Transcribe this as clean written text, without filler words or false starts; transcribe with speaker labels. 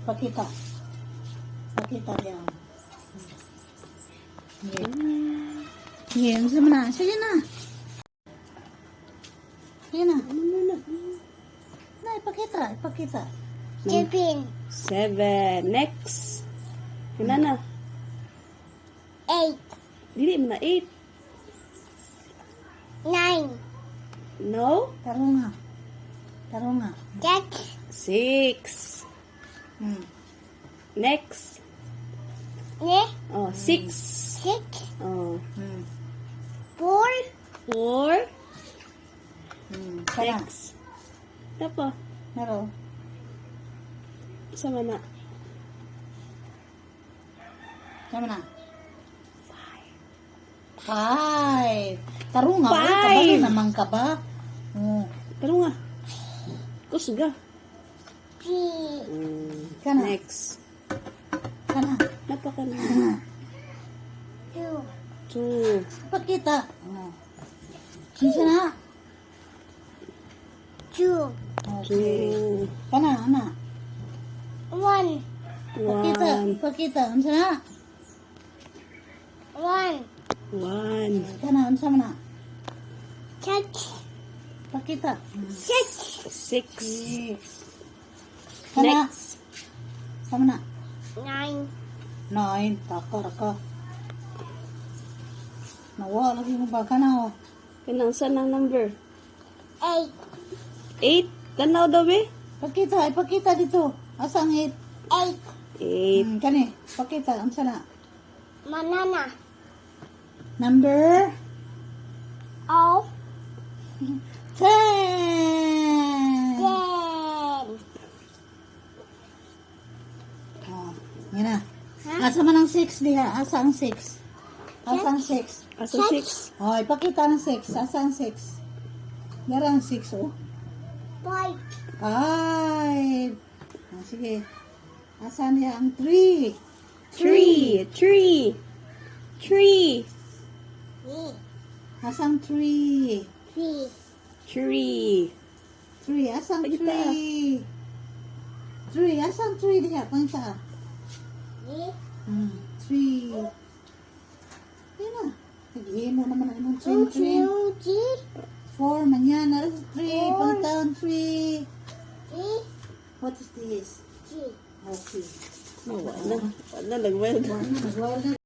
Speaker 1: Pakita. Pakita yan. Sige, gusto mo na. Sige na. Sige na. Na, ipakita. Ipakita.
Speaker 2: 7. Next. Yun na.
Speaker 3: 8,
Speaker 2: Dili mo na 8.
Speaker 3: 9,
Speaker 2: No?
Speaker 1: Taro nga. Taro nga.
Speaker 2: 6.
Speaker 1: Hmm.
Speaker 2: Next. 6.
Speaker 3: 6,
Speaker 2: Oh.
Speaker 3: 4,
Speaker 2: 4.
Speaker 1: Sana.
Speaker 2: Next. Tapo.
Speaker 1: Naro.
Speaker 2: Sama na.
Speaker 1: Sama na. 5. Taro nga.
Speaker 2: 5.
Speaker 1: Kabalo naman ka ba? Oh.
Speaker 2: Pero nga. Kusga.
Speaker 3: 3,
Speaker 1: Kana.
Speaker 2: Next.
Speaker 1: Kana.
Speaker 2: Napa ka na.
Speaker 3: 2,
Speaker 2: 2.
Speaker 1: Pakita. Oh. Sige na.
Speaker 3: 2,
Speaker 1: Okay.
Speaker 2: 2.
Speaker 1: Kana, ana.
Speaker 3: 1,
Speaker 1: Pakita.
Speaker 2: 1.
Speaker 1: Pakita. Unsa na?
Speaker 3: 1,
Speaker 2: 1.
Speaker 1: Kana, unsa man na?
Speaker 3: 6,
Speaker 1: Pakita.
Speaker 3: 6,
Speaker 2: 6.
Speaker 1: Kana.
Speaker 2: Next.
Speaker 1: Sama na.
Speaker 3: 9,
Speaker 1: 9. Takar ka. Nawa lagi mo ba? Kana, oh.
Speaker 2: Kanang saan ang number?
Speaker 3: 8,
Speaker 2: 8. Tanaw daw be?
Speaker 1: Pakita. Ipakita dito. Asa ang 8?
Speaker 3: 8,
Speaker 2: 8.
Speaker 1: Kani. Pakita. Unsa na?
Speaker 3: banana,
Speaker 1: Number
Speaker 3: O,
Speaker 1: 10.
Speaker 3: 10,
Speaker 1: Oh, yan na. Asa man ang 6 diha? Asa ang 6? Asa ang 6?
Speaker 2: Asa 6?
Speaker 1: Oh, ipakita ng 6. Asa ang 6? Yara ang 6, oh.
Speaker 3: 5,
Speaker 1: 5. Oh, sige. Asa niya ang 3?
Speaker 2: 3. 3. 3.
Speaker 3: 3,
Speaker 1: Asa ang 3?
Speaker 3: 3,
Speaker 2: 3.
Speaker 1: 3. Asa ang
Speaker 2: Pakita.
Speaker 1: 3? 3. Asa ang 3 diha? Pangsa. 3. Yan na. Naghihimo naman ang imong
Speaker 3: 2,
Speaker 1: train.
Speaker 3: 2,
Speaker 1: 4 man yan. 3.
Speaker 3: Four.
Speaker 1: Pangtaon 3.
Speaker 3: 3,
Speaker 1: What is this?
Speaker 3: 3.
Speaker 1: Okay.
Speaker 2: Wala na. Wala na. Nag-weld.
Speaker 1: Nagwala na.